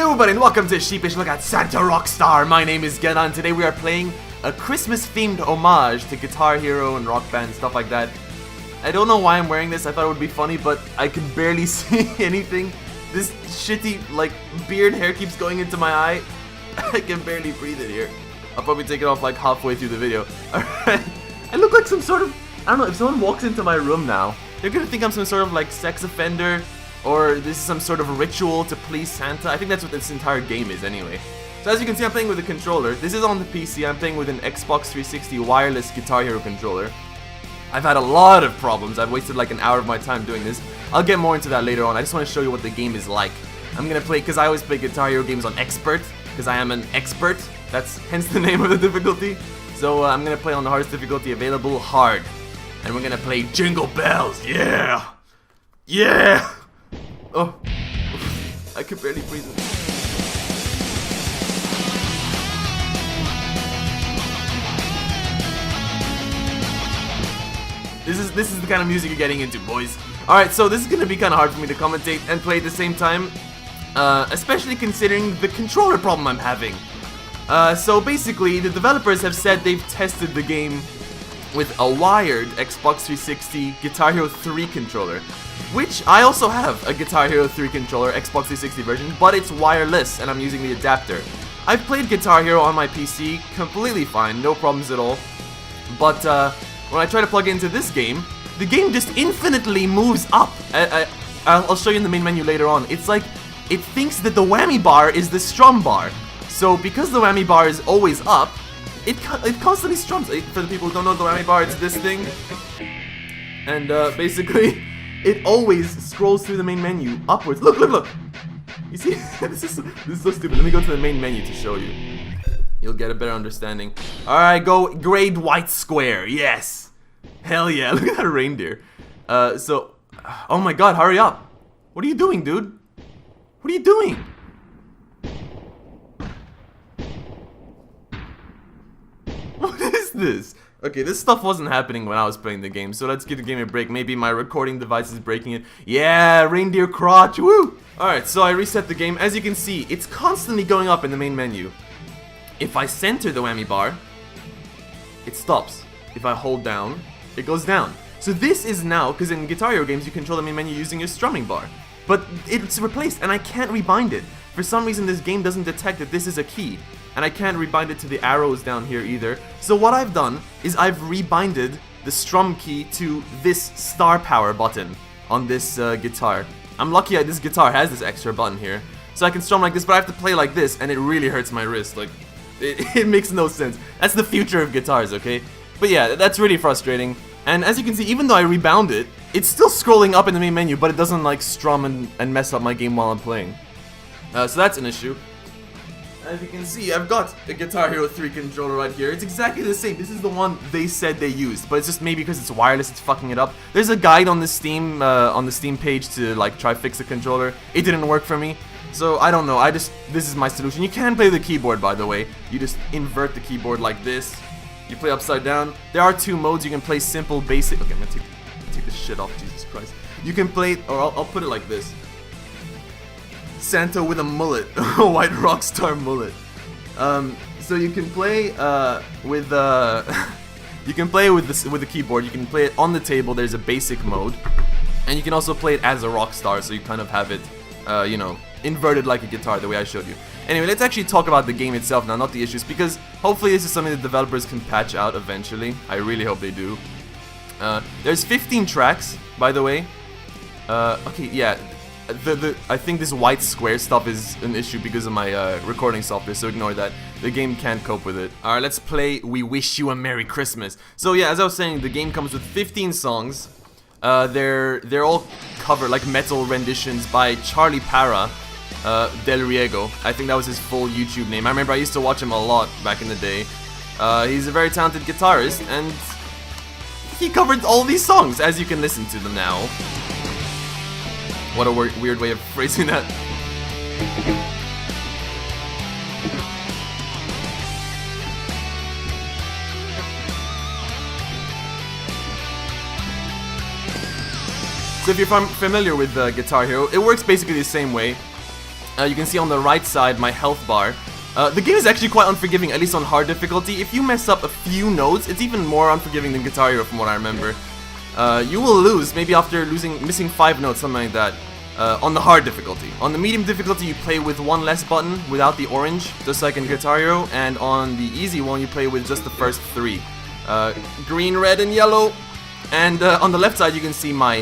Hello everybody and welcome to Sheepish Look at Santa Rockstar. My name is Genna and today we are playing a Christmas themed homage to Guitar Hero and Rock Band, stuff like that. I don't know why I'm wearing this, I thought it would be funny, but I can barely see anything. This shitty, like, beard hair keeps going into my eye. I can barely breathe in here. I'll probably take it off like halfway through the video. Alright, I look like some sort of, I don't know, if someone walks into my room now, they're gonna think I'm some sort of like sex offender, or this is some sort of ritual to please Santa. I think that's what this entire game is anyway. So as you can see, I'm playing with a controller. This is on the PC. I'm playing with an Xbox 360 wireless Guitar Hero controller. I've had a lot of problems. I've wasted like an hour of my time doing this. I'll get more into that later on. I just want to show you what the game is like. I'm gonna play, because I always play Guitar Hero games on Expert, because I am an expert. That's hence the name of the difficulty. So I'm gonna play on the hardest difficulty available, hard. And we're gonna play Jingle Bells. Yeah! Yeah! Oh, I can barely breathe. This is the kind of music you're getting into, boys. Alright, so this is gonna be kind of hard for me to commentate and play at the same time, especially considering the controller problem I'm having. So basically, the developers have said they've tested the game with a wired Xbox 360 Guitar Hero 3 controller, which I also have a Guitar Hero 3 controller, Xbox 360 version, but it's wireless and I'm using the adapter. I've played Guitar Hero on my PC completely fine, no problems at all, but when I try to plug into this game, the game just infinitely moves up. I'll show you in the main menu later on. It's like, it thinks that the whammy bar is the strum bar. So because the whammy bar is always up, it constantly strums. For the people who don't know the whammy bar, it's this thing. And basically, it always scrolls through the main menu upwards. Look, look, look! You see, this is so stupid. Let me go to the main menu to show you. You'll get a better understanding. Alright, go grade white square. Yes! Hell yeah, look at that reindeer. Oh my god, hurry up. What are you doing, dude? What are you doing? What is this? Okay, this stuff wasn't happening when I was playing the game, so let's give the game a break. Maybe my recording device is breaking it. Yeah, reindeer crotch, woo! Alright, so I reset the game. As you can see, it's constantly going up in the main menu. If I center the whammy bar, it stops. If I hold down, it goes down. So this is now, because in Guitar Hero games you control the main menu using your strumming bar. But it's replaced, and I can't rebind it. For some reason this game doesn't detect that this is a key. And I can't rebind it to the arrows down here either. So what I've done is I've rebinded the strum key to this star power button on this guitar. I'm lucky this guitar has this extra button here. So I can strum like this, but I have to play like this, and it really hurts my wrist. Like, it makes no sense. That's the future of guitars, okay? But yeah, that's really frustrating. And as you can see, even though I rebound it, it's still scrolling up in the main menu, but it doesn't like strum and mess up my game while I'm playing. So that's an issue. As you can see, I've got a Guitar Hero 3 controller right here. It's exactly the same. This is the one they said they used, but it's just maybe because it's wireless, it's fucking it up. There's a guide on the Steam page to like try fix the controller. It didn't work for me, so I don't know. This is my solution. You can play the keyboard, by the way. You just invert the keyboard like this. You play upside down. There are two modes. You can play simple, basic. Okay, I'm gonna take this shit off. Jesus Christ. You can play, or I'll put it like this. Santa with a mullet, a white Rockstar mullet. So you can play with the keyboard. You can play it on the table. There's a basic mode, and you can also play it as a Rockstar. So you kind of have it, you know, inverted like a guitar, the way I showed you. Anyway, let's actually talk about the game itself now, not the issues, because hopefully this is something that developers can patch out eventually. I really hope they do. There's 15 tracks, by the way. Okay, yeah. I think this white square stuff is an issue because of my recording software, so ignore that. The game can't cope with it. Alright, let's play We Wish You a Merry Christmas. So yeah, as I was saying, the game comes with 15 songs. They're all cover, like metal renditions by Charlie Para Del Riego. I think that was his full YouTube name. I remember I used to watch him a lot back in the day. He's a very talented guitarist, and he covered all these songs, as you can listen to them now. What a weird way of phrasing that. So if you're familiar with Guitar Hero, it works basically the same way. You can see on the right side my health bar. The game is actually quite unforgiving, at least on hard difficulty. If you mess up a few notes, it's even more unforgiving than Guitar Hero from what I remember. You will lose, maybe after missing 5 notes, something like that, on the hard difficulty. On the medium difficulty, you play with 1 less button without the orange, just like in Guitar Hero, and on the easy one, you play with just the first 3. Green, red, and yellow. And on the left side, you can see my,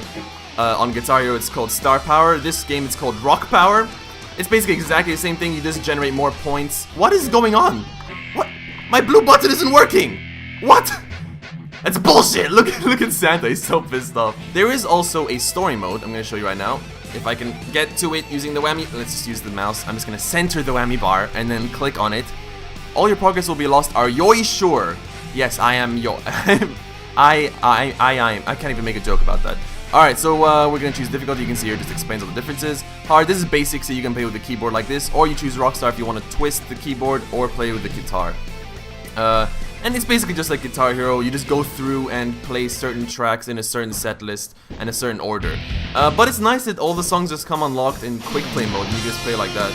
on Guitar Hero, it's called Star Power. This game, it's called Rock Power. It's basically exactly the same thing, you just generate more points. What is going on? What? My blue button isn't working! What? That's bullshit! Look at Santa, he's so pissed off. There is also a story mode, I'm gonna show you right now. If I can get to it using the whammy, let's just use the mouse. I'm just gonna center the whammy bar and then click on it. All your progress will be lost, are you sure? Yes, I am I can't even make a joke about that. Alright, so we're gonna choose difficulty. You can see here, it just explains all the differences. Hard, this is basic, so you can play with the keyboard like this, or you choose Rockstar if you want to twist the keyboard or play with the guitar. And it's basically just like Guitar Hero, you just go through and play certain tracks in a certain set list and a certain order. But it's nice that all the songs just come unlocked in quick play mode, and you just play like that.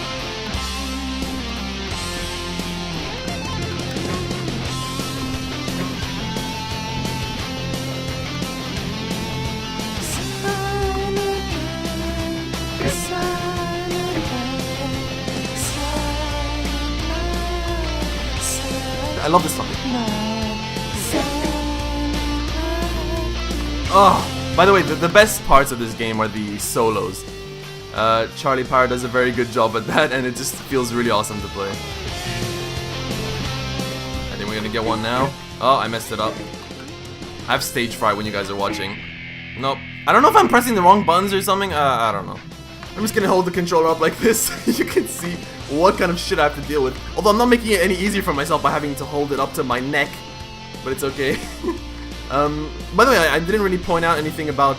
I love this song. Oh, by the way, the best parts of this game are the solos. Charlie Power does a very good job at that, and it just feels really awesome to play. I think we're gonna get one now. Oh, I messed it up. I have stage fright when you guys are watching. Nope. I don't know if I'm pressing the wrong buttons or something. I don't know. I'm just gonna hold the controller up like this. You can see what kind of shit I have to deal with. Although I'm not making it any easier for myself by having to hold it up to my neck. But it's okay. By the way, I didn't really point out anything about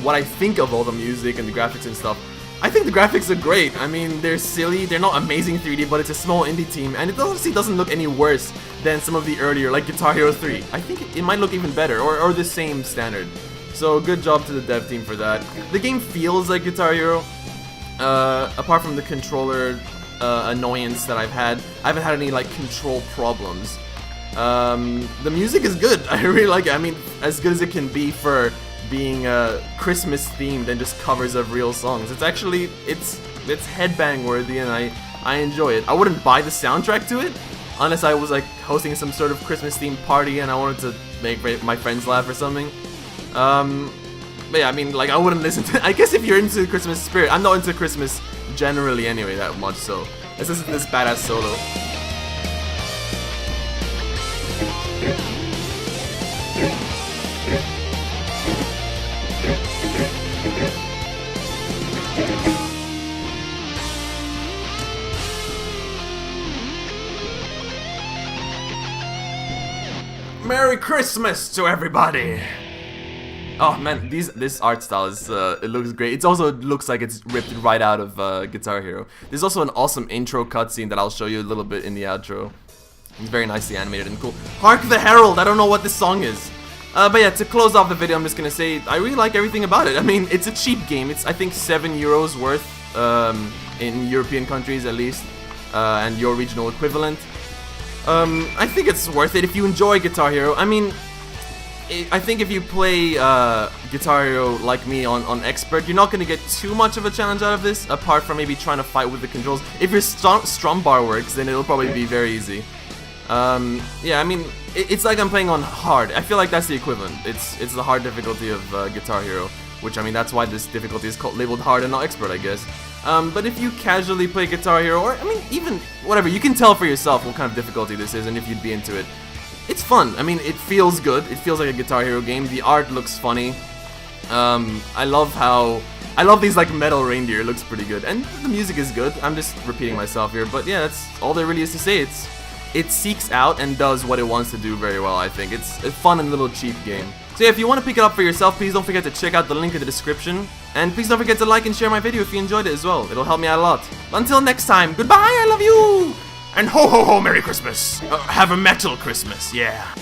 what I think of all the music and the graphics and stuff. I think the graphics are great. I mean, they're silly, they're not amazing 3D, but it's a small indie team, and it honestly doesn't look any worse than some of the earlier, like Guitar Hero 3. I think it might look even better, or the same standard. So good job to the dev team for that. The game feels like Guitar Hero, apart from the controller annoyance that I haven't had any like control problems. The music is good. I really like it. I mean, as good as it can be for being Christmas themed and just covers of real songs. It's actually it's headbang worthy, and I enjoy it. I wouldn't buy the soundtrack to it unless I was like hosting some sort of Christmas themed party and I wanted to make my friends laugh or something. But yeah, I mean, like, I wouldn't listen to it. I guess if you're into the Christmas spirit, I'm not into Christmas generally anyway that much, so let's listen to this badass solo. Merry Christmas to everybody! Oh man, this art style is, it looks great. It also looks like it's ripped right out of Guitar Hero. There's also an awesome intro cutscene that I'll show you a little bit in the outro. It's very nicely animated and cool. Hark the Herald! I don't know what this song is. But yeah, to close off the video, I'm just gonna say I really like everything about it. I mean, it's a cheap game. It's, I think, €7 worth in European countries at least, and your regional equivalent. I think it's worth it if you enjoy Guitar Hero. I mean, I think if you play Guitar Hero like me on Expert, you're not going to get too much of a challenge out of this, apart from maybe trying to fight with the controls. If your strum bar works, then it'll probably be very easy. Yeah, I mean, it's like I'm playing on hard. I feel like that's the equivalent. It's the hard difficulty of Guitar Hero, which, I mean, that's why this difficulty is labeled hard and not expert, I guess. But if you casually play Guitar Hero, or, I mean, even whatever, you can tell for yourself what kind of difficulty this is and if you'd be into it. It's fun. I mean, it feels good. It feels like a Guitar Hero game. The art looks funny. I love these like metal reindeer. It looks pretty good, and the music is good. I'm just repeating myself here, but yeah, that's all there really is to say. It seeks out and does what it wants to do very well. I think it's a fun and little cheap game. So yeah, if you want to pick it up for yourself, please don't forget to check out the link in the description, and please don't forget to like and share my video if you enjoyed it as well. It'll help me out a lot. Until next time, goodbye. I love you. And ho ho ho, Merry Christmas! Have a metal Christmas, yeah.